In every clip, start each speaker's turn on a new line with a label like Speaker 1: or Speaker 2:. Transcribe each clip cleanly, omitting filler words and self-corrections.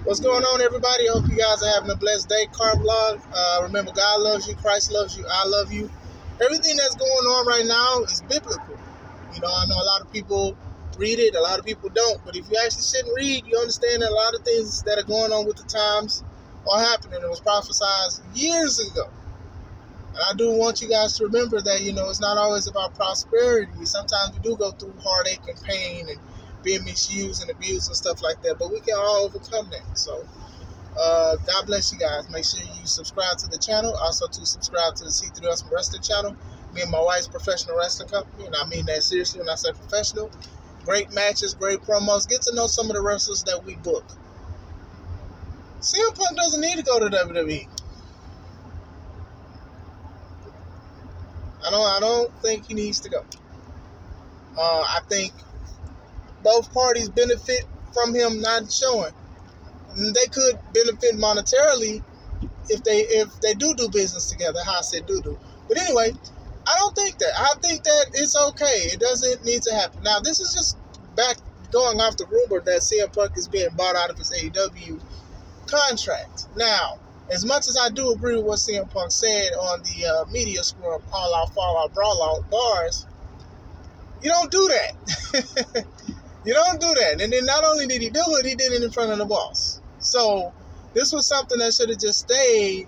Speaker 1: What's going on, everybody? I hope you guys are having a blessed day. Car Vlog. Remember, God loves you, Christ loves you, I love you. Everything that's going on right now is biblical. I know a lot of people read it, a lot of people don't. But if you actually sit and read, you understand that a lot of things that are going on with the times are happening. It was prophesied years ago. And I do want you guys to remember that, it's not always about prosperity. Sometimes we do go through heartache and pain and being misused and abused and stuff like that. But we can all overcome that. So, God bless you guys. Make sure you subscribe to the channel. Also, to subscribe to the C3 Awesome Wrestling channel. Me and my wife's professional wrestling company. And I mean that seriously when I say professional. Great matches, great promos. Get to know some of the wrestlers that we book. CM Punk doesn't need to go to WWE. I don't think he needs to go. I think both parties benefit from him not showing. They could benefit monetarily if they do business together. How I said do. But anyway, I don't think that. I think that it's okay. It doesn't need to happen. Now, this is just going off the rumor that CM Punk is being bought out of his AEW contract. Now, as much as I do agree with what CM Punk said on the media scrum, all out, fall out, brawl out bars, you don't do that. You don't do that. And then not only did he do it, he did it in front of the boss. So this was something that should have just stayed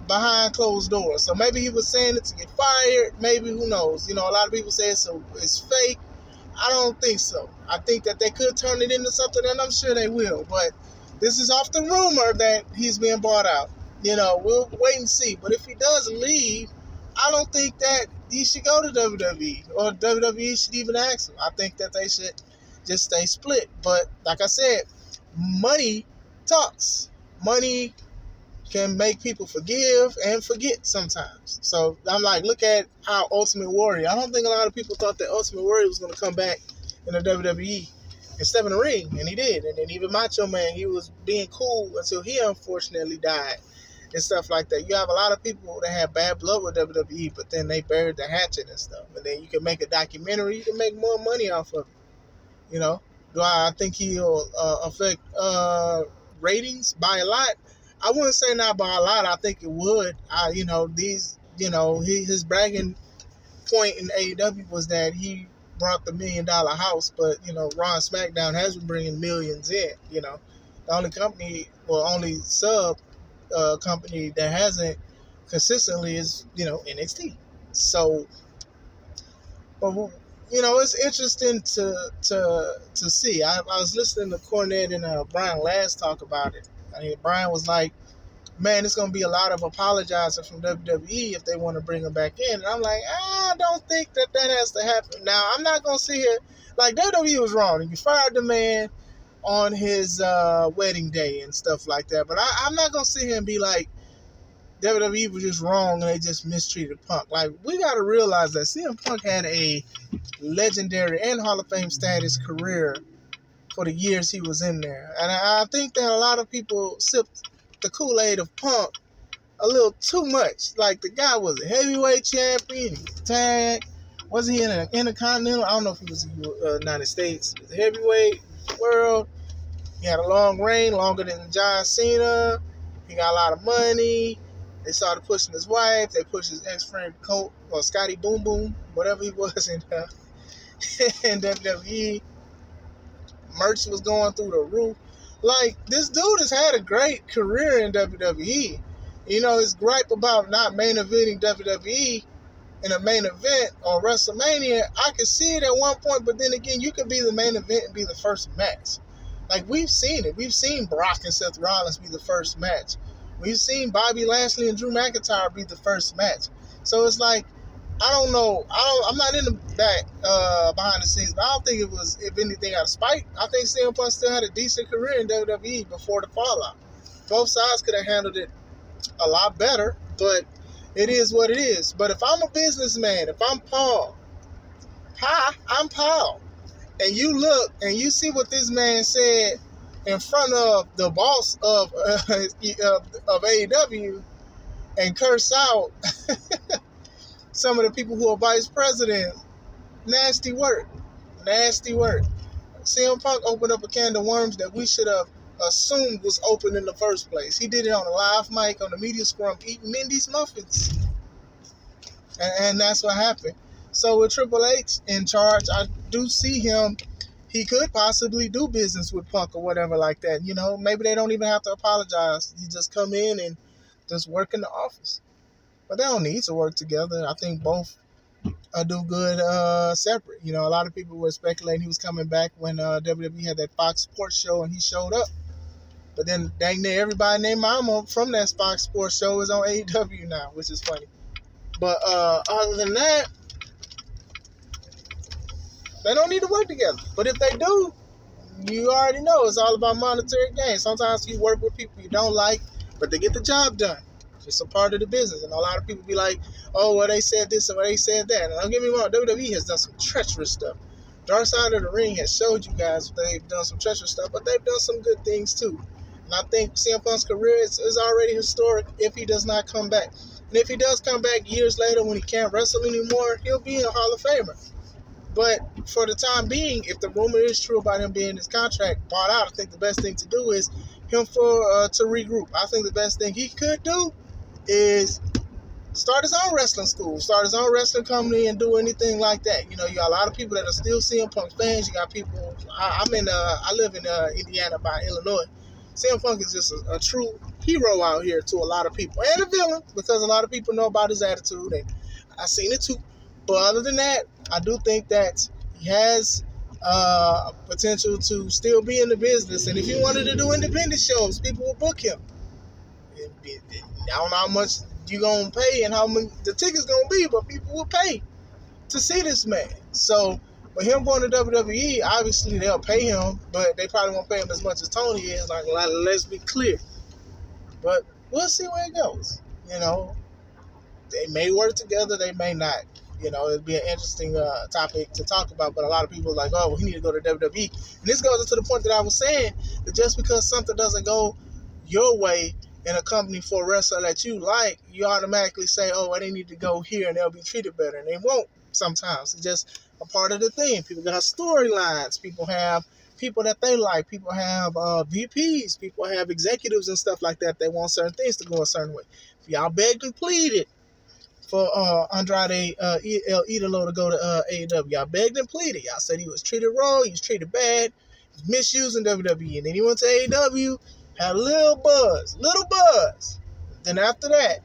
Speaker 1: behind closed doors. So maybe he was saying it to get fired. Maybe, who knows? A lot of people say it's fake. I don't think so. I think that they could turn it into something, and I'm sure they will. But this is off the rumor that he's being bought out. We'll wait and see. But if he does leave, I don't think that he should go to WWE, or WWE should even ask him. I think that they should just stay split. But like I said, money talks. Money can make people forgive and forget sometimes. So I'm like, look at how Ultimate Warrior. I don't think a lot of people thought that Ultimate Warrior was going to come back in the WWE and step in the ring, and he did. And then even Macho Man, he was being cool until he unfortunately died and stuff like that. You have a lot of people that have bad blood with WWE, but then they buried the hatchet and stuff. And then you can make a documentary, you can make more money off of it. Do I think he'll affect ratings by a lot? I wouldn't say not by a lot. I think it would. His bragging point in AEW was that he brought the $1 million house, but Raw and SmackDown has been bringing millions in. The only company or only sub company that hasn't consistently is NXT. So, but it's interesting to see. I was listening to Cornette and Brian last talk about it. Brian was like, man, it's going to be a lot of apologizing from WWE if they want to bring him back in. And I'm like, I don't think that has to happen. Now, I'm not going to sit here, like, WWE was wrong. And you fired the man on his wedding day and stuff like that. But I'm not going to sit here and be like, WWE was just wrong and they just mistreated Punk. Like, we got to realize that CM Punk had a legendary and Hall of Fame status career for the years he was in there. And I think that a lot of people sipped the Kool-Aid of Punk a little too much. Like, the guy was a heavyweight champion, he was tag. Was he in an Intercontinental? I don't know if he was in the United States. He was a heavyweight world. He had a long reign, longer than John Cena. He got a lot of money. They started pushing his wife. They pushed his ex-friend Colt, or Scotty Boom Boom, whatever he was in WWE. Merch was going through the roof. Like, this dude has had a great career in WWE. His gripe about not main eventing WWE in a main event or WrestleMania, I can see it at one point, but then again, you can be the main event and be the first match. Like, we've seen it. We've seen Brock and Seth Rollins be the first match. We've seen Bobby Lashley and Drew McIntyre be the first match. So it's like, I don't know. I'm not in the back behind the scenes, but I don't think it was, if anything, out of spite. I think CM Punk still had a decent career in WWE before the fallout. Both sides could have handled it a lot better, but it is what it is. But if I'm a businessman, if I'm Paul, I'm Paul, and you look and you see what this man said in front of the boss of AEW and curse out some of the people who are vice presidents, nasty work. CM Punk opened up a can of worms that we should have assumed was open in the first place. He did it on a live mic on the media scrum eating Mindy's muffins. And that's what happened. So with Triple H in charge, I do see him. He could possibly do business with Punk or whatever like that. You know, maybe they don't even have to apologize. You just come in and just work in the office. But they don't need to work together. I think both do good separate. You know, a lot of people were speculating he was coming back when WWE had that Fox Sports show and he showed up. But then dang near everybody named Mama from that Fox Sports show is on AEW now, which is funny. But other than that, they don't need to work together. But if they do, you already know it's all about monetary gain. Sometimes you work with people you don't like, but they get the job done. It's a part of the business. And a lot of people be like, oh, well, they said this or they said that. And don't get me wrong, WWE has done some treacherous stuff. Dark Side of the Ring has showed you guys they've done some treacherous stuff, but they've done some good things too. And I think CM Punk's career is already historic if he does not come back. And if he does come back years later when he can't wrestle anymore, he'll be in a Hall of Famer. But for the time being, if the rumor is true about him being his contract bought out, I think the best thing to do is him to regroup. I think the best thing he could do is start his own wrestling school, start his own wrestling company, and do anything like that. You know, you got a lot of people that are still CM Punk fans. You got people. I live in Indiana by Illinois. CM Punk is just a true hero out here to a lot of people, and a villain because a lot of people know about his attitude, and I've seen it too. But other than that, I do think that he has potential to still be in the business. And if he wanted to do independent shows, people will book him. I don't know how much you're going to pay and how many the ticket's going to be, but people will pay to see this man. So, with him going to WWE, obviously they'll pay him, but they probably won't pay him as much as Tony is. Like, let's be clear. But we'll see where it goes. You know, they may work together, they may not. You know, it'd be an interesting topic to talk about, but a lot of people are like, oh, well, he need to go to WWE. And this goes into the point that I was saying, that just because something doesn't go your way in a company for a wrestler that you like, you automatically say, oh, well, they need to go here and they'll be treated better. And they won't sometimes. It's just a part of the thing. People got storylines. People have people that they like. People have VPs. People have executives and stuff like that. They want certain things to go a certain way. If y'all begged and pleaded for Andrade El Idolo to go to AEW. Y'all begged and pleaded. Y'all said he was treated wrong, he was treated bad, he was misusing WWE. And then he went to AEW, had a little buzz. Then after that,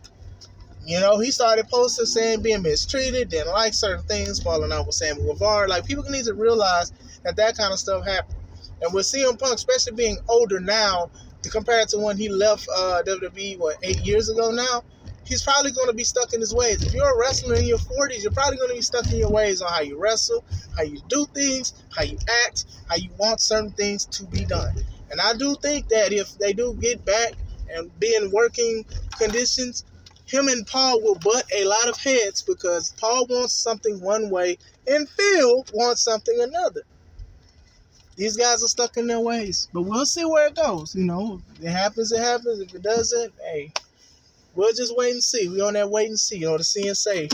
Speaker 1: you know, he started posting saying being mistreated, didn't like certain things, falling out with Sammy Guevara. Like, people need to realize that kind of stuff happened. And with CM Punk, especially being older now, compared to when he left WWE, 8 years ago now, he's probably going to be stuck in his ways. If you're a wrestler in your 40s, you're probably going to be stuck in your ways on how you wrestle, how you do things, how you act, how you want certain things to be done. And I do think that if they do get back and be in working conditions, him and Paul will butt a lot of heads because Paul wants something one way and Phil wants something another. These guys are stuck in their ways. But we'll see where it goes. You know, it happens, it happens. If it doesn't, hey, we'll just wait and see. We on that wait and see. You know, the see and say.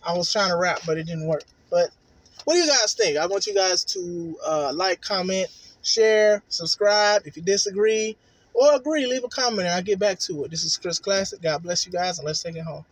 Speaker 1: I was trying to rap, but it didn't work. But what do you guys think? I want you guys to like, comment, share, subscribe. If you disagree or agree, leave a comment and I'll get back to it. This is Chris Classic. God bless you guys, and let's take it home.